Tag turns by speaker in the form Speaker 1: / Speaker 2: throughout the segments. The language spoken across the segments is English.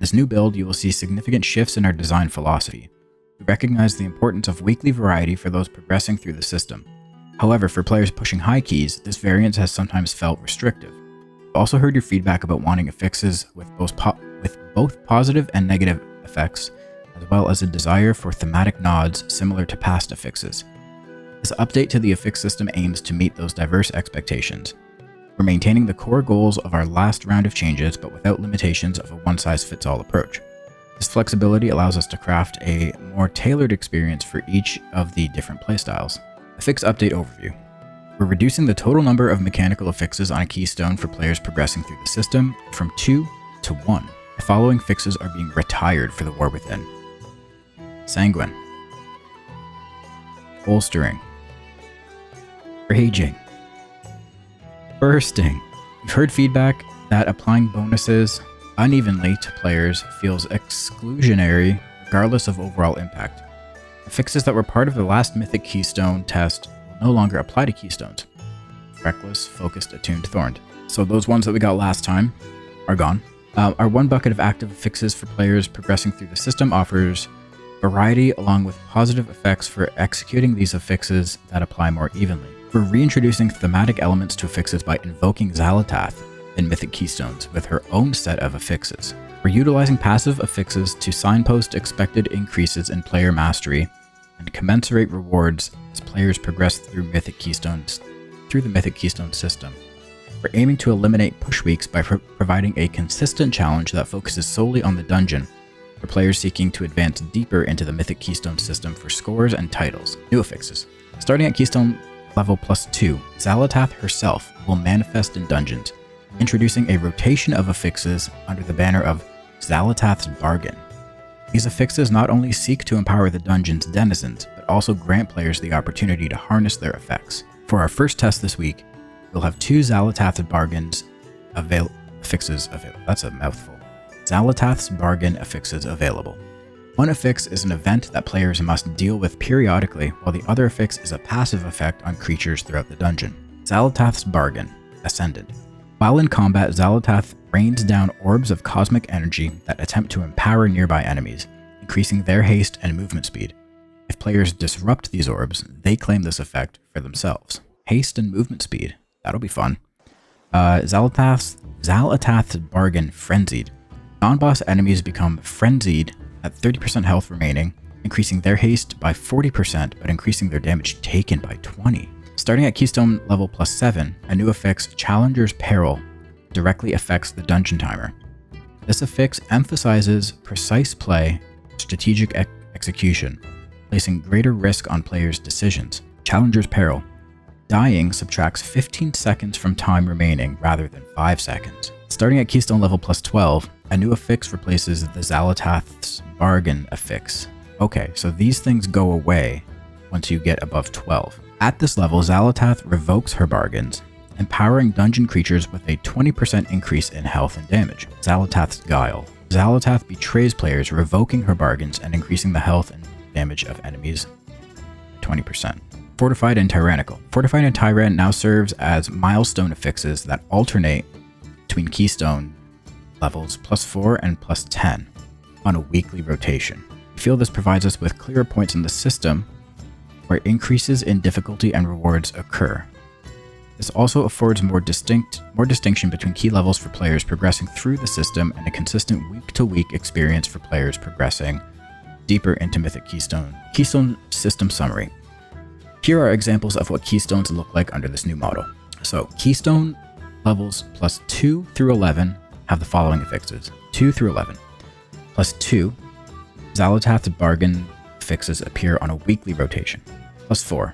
Speaker 1: this new build, you will see significant shifts in our design philosophy. We recognize the importance of weekly variety for those progressing through the system. However, for players pushing high keys, this variance has sometimes felt restrictive. I've also heard your feedback about wanting affixes with both positive and negative effects, as well as a desire for thematic nods similar to past affixes. This update to the affix system aims to meet those diverse expectations. We're maintaining the core goals of our last round of changes, but without limitations of a one-size-fits-all approach. This flexibility allows us to craft a more tailored experience for each of the different playstyles. Affix update overview. We're reducing the total number of mechanical affixes on a keystone for players progressing through the system from 2 to 1. The following fixes are being retired for the War Within: Sanguine, Bolstering, Raging, Bursting. We've heard feedback that applying bonuses unevenly to players feels exclusionary regardless of overall impact. Affixes that were part of the last Mythic keystone test will no longer apply to keystones. Reckless, Focused, Attuned, Thorned. So those ones that we got last time are gone. Our one bucket of active affixes for players progressing through the system offers variety along with positive effects for executing these affixes that apply more evenly. We're reintroducing thematic elements to affixes by invoking Xal'atath in Mythic keystones with her own set of affixes. We're utilizing passive affixes to signpost expected increases in player mastery and commensurate rewards as players progress through the Mythic keystone system. We're aiming to eliminate push weeks by providing a consistent challenge that focuses solely on the dungeon for players seeking to advance deeper into the Mythic keystone system for scores and titles. New affixes. Starting at keystone level +2, Xal'atath herself will manifest in dungeons, introducing a rotation of affixes under the banner of Xal'atath's Bargain. These affixes not only seek to empower the dungeon's denizens, but also grant players the opportunity to harness their effects. For our first test this week, we'll have 2 Xal'atath Bargains affixes available. That's a mouthful. Xal'atath's Bargain affixes available. One affix is an event that players must deal with periodically, while the other affix is a passive effect on creatures throughout the dungeon. Xal'atath's Bargain, Ascendant. While in combat, Xal'atath rains down orbs of cosmic energy that attempt to empower nearby enemies, increasing their haste and movement speed. If players disrupt these orbs, they claim this effect for themselves. Haste and movement speed. That'll be fun. Xal'atath's Bargain, Frenzied. Non-boss enemies become frenzied at 30% health remaining, increasing their haste by 40%, but increasing their damage taken by 20%. Starting at keystone level +7, a new affix, Challenger's Peril, directly affects the dungeon timer. This affix emphasizes precise play, strategic execution, placing greater risk on players' decisions. Challenger's Peril. Dying subtracts 15 seconds from time remaining rather than 5 seconds. Starting at keystone level +12, a new affix replaces the Xal'atath's Bargain affix. Okay, so these things go away once you get above 12. At this level, Xal'atath revokes her bargains, empowering dungeon creatures with a 20% increase in health and damage. Xal'atath's Guile. Xal'atath betrays players, revoking her bargains and increasing the health and damage of enemies 20%. Fortified and Tyrannical. Fortified and Tyran now serves as milestone affixes that alternate between keystone levels +4 and +10 on a weekly rotation. We feel this provides us with clearer points in the system where increases in difficulty and rewards occur. This also affords more distinction between key levels for players progressing through the system and a consistent week-to-week experience for players progressing deeper into Mythic Keystone. Keystone System Summary. Here are examples of what keystones look like under this new model. So, keystone levels +2 through 11 have the following affixes. 2 through 11. +2, Xal'atath's Bargain affixes appear on a weekly rotation. +4,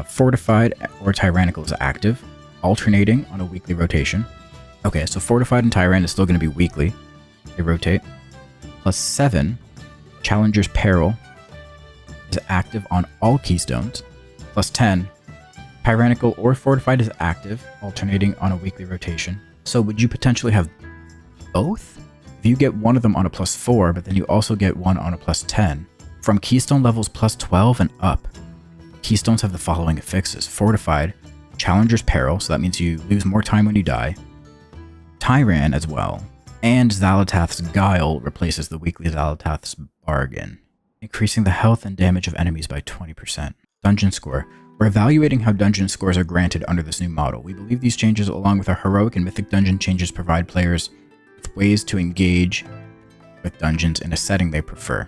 Speaker 1: Fortified or Tyrannical is active, alternating on a weekly rotation. Okay, so Fortified and Tyran is still going to be weekly. They rotate. +7, Challenger's Peril is active on all keystones. +10, Tyrannical or Fortified is active, alternating on a weekly rotation. So would you potentially have both? If you get one of them on a +4, but then you also get one on a +10, from keystone levels +12 and up, keystones have the following affixes. Fortified, Challenger's Peril, so that means you lose more time when you die. Tyran as well, And Xal'atath's Guile replaces the weekly Xal'atath's Bargain, increasing the health and damage of enemies by 20%. Dungeon score. We're evaluating how dungeon scores are granted under this new model. We believe these changes, along with our heroic and mythic dungeon changes, provide players with ways to engage with dungeons in a setting they prefer.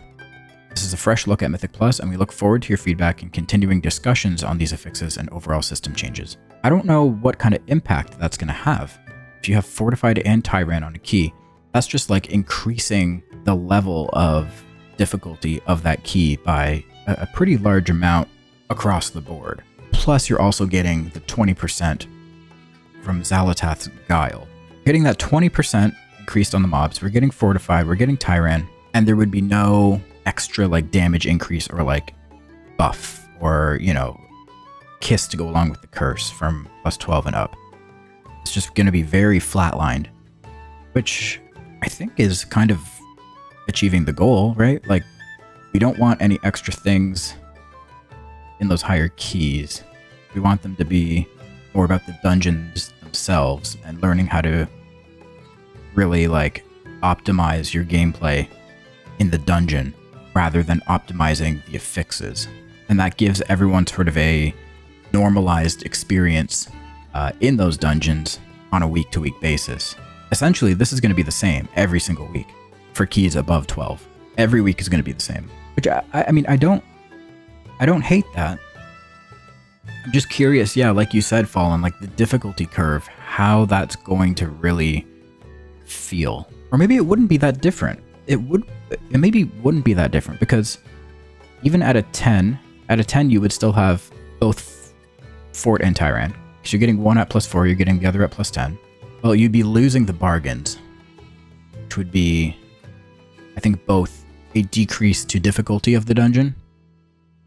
Speaker 1: This is a fresh look at Mythic Plus, and we look forward to your feedback and continuing discussions on these affixes and overall system changes. I don't know what kind of impact that's going to have. If you have Fortified and Tyrant on a key, that's just like increasing the level of difficulty of that key by a pretty large amount across the board. Plus, you're also getting the 20% from Xal'atath's Guile. Getting that 20% increased on the mobs, we're getting Fortified, we're getting Tyrant, and there would be no extra like damage increase or like buff or, you know, kiss to go along with the curse from plus 12 and up. It's just going to be very flatlined, which I think is kind of achieving the goal, right? Like, we don't want any extra things in those higher keys. We want them to be more about the dungeons themselves and learning how to really like optimize your gameplay in the dungeon rather than optimizing the affixes. And that gives everyone sort of a normalized experience in those dungeons on a week-to-week basis. Essentially, this is going to be the same every single week for keys above 12. Every week is going to be the same, which I mean, I don't hate that. I'm just curious, yeah, like you said, Fallen, like the difficulty curve, how that's going to really feel. Or maybe it wouldn't be that different. It maybe wouldn't be that different, because even at a 10 you would still have both Fort and Tyrant. Because you're getting one at +4, you're getting the other at +10. Well, you'd be losing the bargains, which would be, I think, both a decrease to difficulty of the dungeon,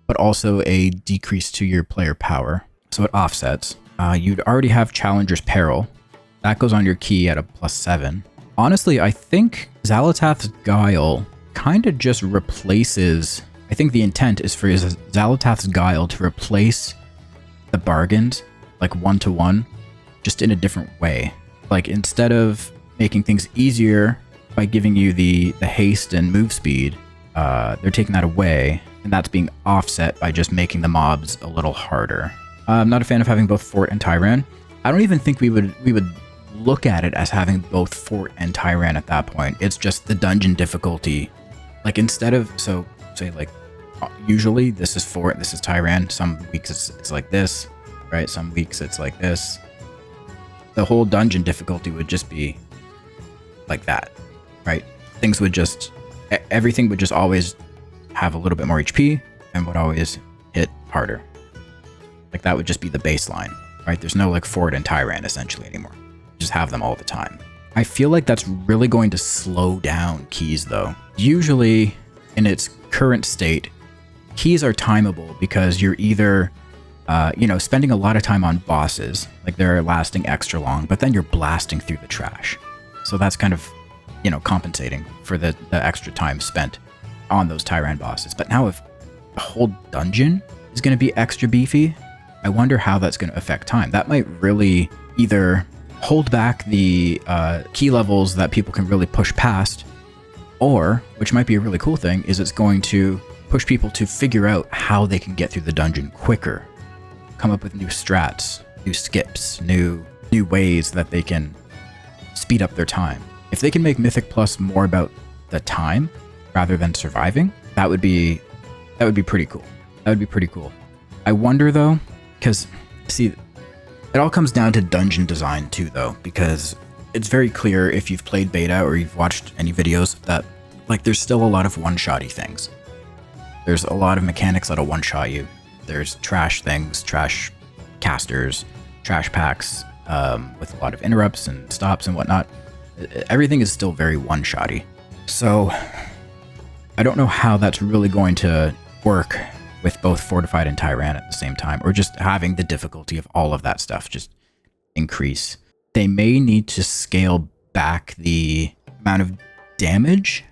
Speaker 1: but also a decrease to your player power. So it offsets. You'd already have Challenger's Peril. That goes on your key at a +7. Honestly, I think Xal'atath's Guile kind of just replaces... I think the intent is for Xal'atath's Guile to replace the bargains, like 1-to-1, just in a different way. Like, instead of making things easier by giving you the haste and move speed, they're taking that away, and that's being offset by just making the mobs a little harder. I'm not a fan of having both Fort and Tyrant. I don't even think we would look at it as having both Fort and Tyrant at that point. It's just the dungeon difficulty. Like, instead of, so say like, usually this is Fort, this is Tyrant. Some weeks it's like this, right? Some weeks it's like this. The whole dungeon difficulty would just be like that, right? Things would just, everything would just always have a little bit more HP and would always hit harder. Like, that would just be the baseline, right? There's no like Fort and Tyrant essentially anymore. Just have them all the time. I feel like that's really going to slow down keys though. Usually in its current state, keys are timeable because you're either spending a lot of time on bosses, like they're lasting extra long, but then you're blasting through the trash. So that's kind of, compensating for the extra time spent on those Tyrant bosses. But now if the whole dungeon is going to be extra beefy, I wonder how that's going to affect time. That might really either hold back the key levels that people can really push past, or, which might be a really cool thing, is it's going to push people to figure out how they can get through the dungeon quicker. Come up with new strats, new skips, new ways that they can speed up their time. If they can make Mythic Plus more about the time rather than surviving, that would be pretty cool. That would be pretty cool. I wonder though, because see, it all comes down to dungeon design too though, because it's very clear if you've played beta or you've watched any videos that like there's still a lot of one-shotty things. There's a lot of mechanics that'll one-shot you. There's trash things, trash casters, trash packs with a lot of interrupts and stops and whatnot. Everything is still very one-shotty. So I don't know how that's really going to work with both Fortified and Tyrant at the same time, or just having the difficulty of all of that stuff just increase. They may need to scale back the amount of damage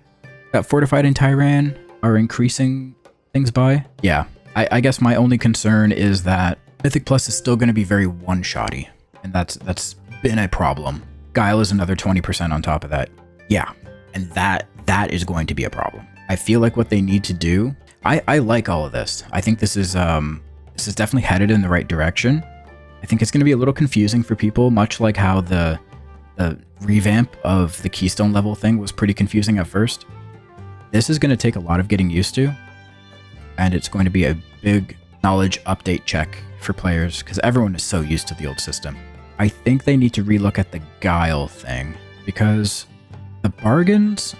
Speaker 1: that Fortified and Tyrant are increasing things by. Yeah, I guess my only concern is that Mythic Plus is still going to be very one-shotty, and that's been a problem. Guile is another 20% on top of that. Yeah, and that is going to be a problem. I feel like what they need to do, I like all of this. I think this is definitely headed in the right direction. I think it's going to be a little confusing for people, much like how the revamp of the keystone level thing was pretty confusing at first. This is going to take a lot of getting used to, and it's going to be a big knowledge update check for players because everyone is so used to the old system. I think they need to relook at the Guile thing because the bargains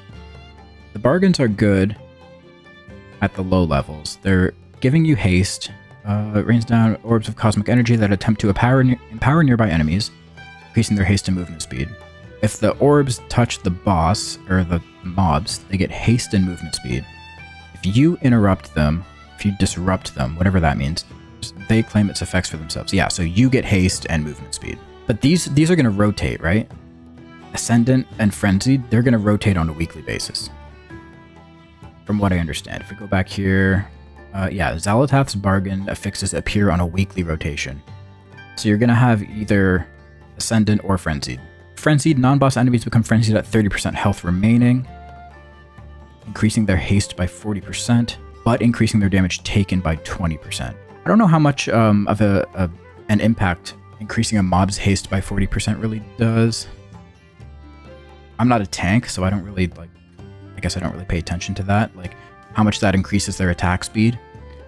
Speaker 1: are good at the low levels. They're giving you haste. It rains down orbs of cosmic energy that attempt to empower nearby enemies, increasing their haste and movement speed. If the orbs touch the boss or the mobs, they get haste and movement speed. If you interrupt them, if you disrupt them, whatever that means, they claim its effects for themselves. Yeah, so you get haste and movement speed. But these are going to rotate, right? Ascendant and Frenzied, they're going to rotate on a weekly basis. From what I understand. If we go back here, yeah, Xal'atath's bargain affixes appear on a weekly rotation. So you're going to have either Ascendant or Frenzied. Frenzied, non-boss enemies become frenzied at 30% health remaining, increasing their haste by 40%, but increasing their damage taken by 20%. I don't know how much of an impact increasing a mob's haste by 40% really does. I'm not a tank, so I don't really, I guess I don't really pay attention to that, like how much that increases their attack speed.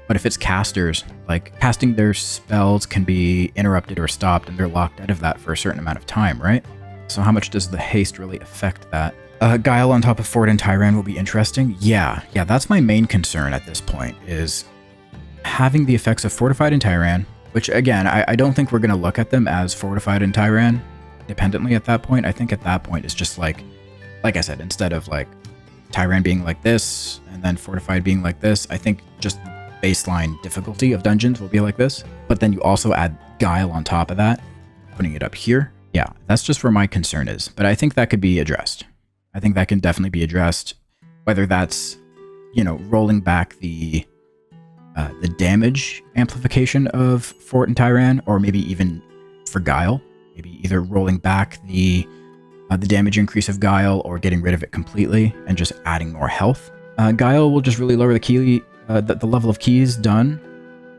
Speaker 1: But if it's casters, like casting their spells can be interrupted or stopped and they're locked out of that for a certain amount of time, right? So how much does the haste really affect that? Guile on top of Fort and Tyran will be interesting. Yeah, that's my main concern at this point, is having the effects of Fortified and Tyran, which again, I don't think we're going to look at them as Fortified and Tyran independently at that point. I think at that point it's just like I said, instead of like Tyran being like this and then Fortified being like this, I think just the baseline difficulty of dungeons will be like this. But then you also add Guile on top of that, putting it up here. Yeah, that's just where my concern is. But I think that could be addressed. I think that can definitely be addressed. Whether that's, rolling back the damage amplification of Fort and Tyran, or maybe even for Guile, maybe either rolling back the damage increase of Guile or getting rid of it completely and just adding more health. Guile will just really lower the level of keys done.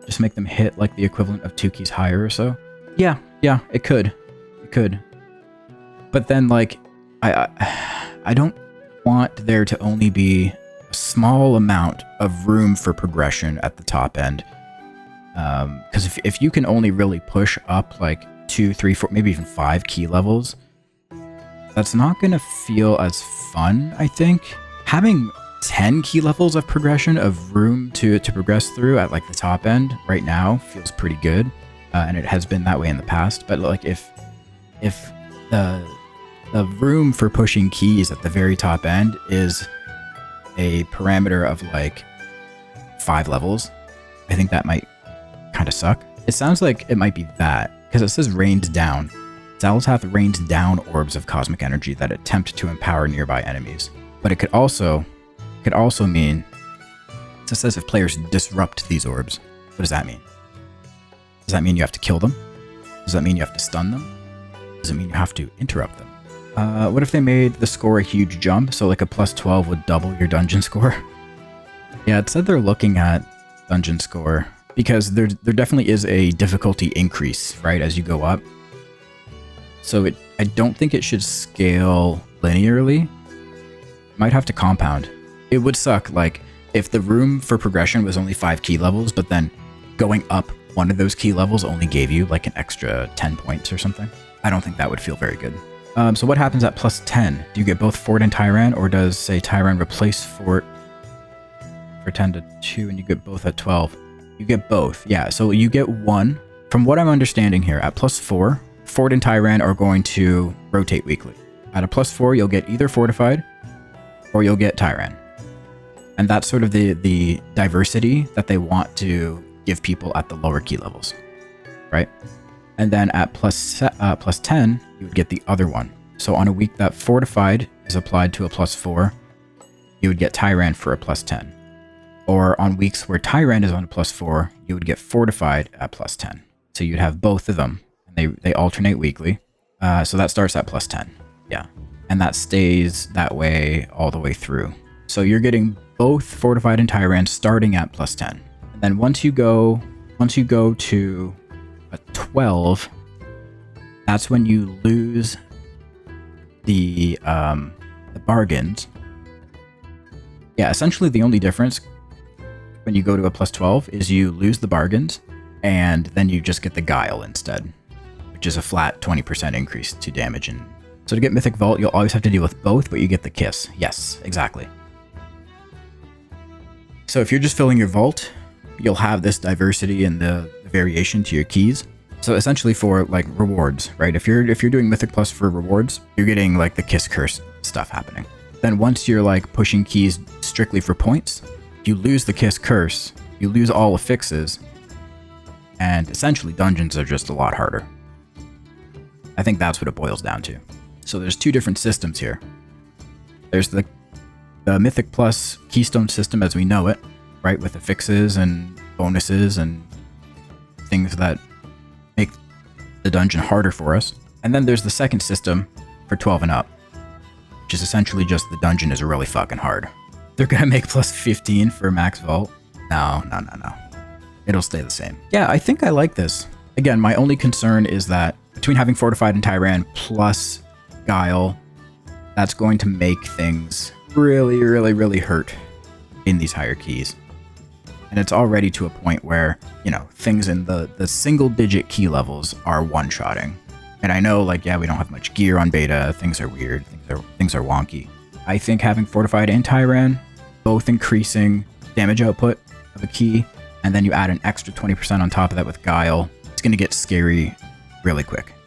Speaker 1: Just make them hit like the equivalent of 2 keys higher or so. Yeah, it could. But then I don't want there to only be a small amount of room for progression at the top end. Because if you can only really push up like 2, 3, 4, maybe even 5 key levels, that's not going to feel as fun, I think. Having 10 key levels of progression, of room to progress through at like the top end right now feels pretty good. And it has been that way in the past. But like if the room for pushing keys at the very top end is a parameter of like 5 levels, I think that might kind of suck. It sounds like it might be that, because it says rained down. Xal'atath rains down orbs of cosmic energy that attempt to empower nearby enemies. But it could also mean, it says if players disrupt these orbs. What does that mean? Does that mean you have to kill them? Does that mean you have to stun them? Does it mean you have to interrupt them? What if they made the score a huge jump? So like a +12 would double your dungeon score? Yeah, it said they're looking at dungeon score because there definitely is a difficulty increase, right, as you go up. So I don't think it should scale linearly. Might have to compound. It would suck, like, if the room for progression was only 5 key levels, but then going up one of those key levels only gave you like an extra 10 points or something. I don't think that would feel very good. So what happens at +10? Do you get both Fort and Tyran, or does, say, Tyran replace Fort for 10 to 2 and you get both at 12? You get both, yeah. So you get one. From what I'm understanding here, at +4, Fort and Tyran are going to rotate weekly. At a +4, you'll get either Fortified or you'll get Tyran. And that's sort of the diversity that they want to give people at the lower key levels, right? And then at +10, you would get the other one. So on a week that Fortified is applied to a +4, you would get Tyran for a +10. Or on weeks where Tyran is on a +4, you would get Fortified at +10. So you'd have both of them, and they alternate weekly. So that starts at +10, yeah. and that stays that way all the way through. So you're getting both Fortified and Tyrant starting at +10. And then once you go to a 12, that's when you lose the bargains. Yeah, essentially the only difference when you go to a +12 is you lose the bargains, and then you just get the Guile instead, which is a flat 20% increase to damage. And so to get Mythic Vault, you'll always have to deal with both, but you get the Kiss. Yes, exactly. So if you're just filling your vault, you'll have this diversity and the variation to your keys. So essentially for like rewards, right? If you're doing Mythic Plus for rewards, you're getting like the Kiss Curse stuff happening. Then once you're like pushing keys strictly for points, you lose the Kiss Curse, you lose all Affixes, and essentially dungeons are just a lot harder. I think that's what it boils down to. So there's two different systems here. There's the Mythic Plus keystone system as we know it, right? With affixes and bonuses and things that make the dungeon harder for us. And then there's the second system for 12 and up, which is essentially just the dungeon is really fucking hard. They're gonna make +15 for max vault. No. It'll stay the same. Yeah, I think I like this. Again, my only concern is that between having Fortified and Tyran plus Guile, that's going to make things really hurt in these higher keys. And it's already to a point where, you know, things in the single digit key levels are one-shotting. And I know, like, yeah, we don't have much gear on beta, things are weird, things are wonky. I think having Fortified and Tyran, both increasing damage output of a key, and then you add an extra 20% on top of that with Guile, it's going to get scary really quick.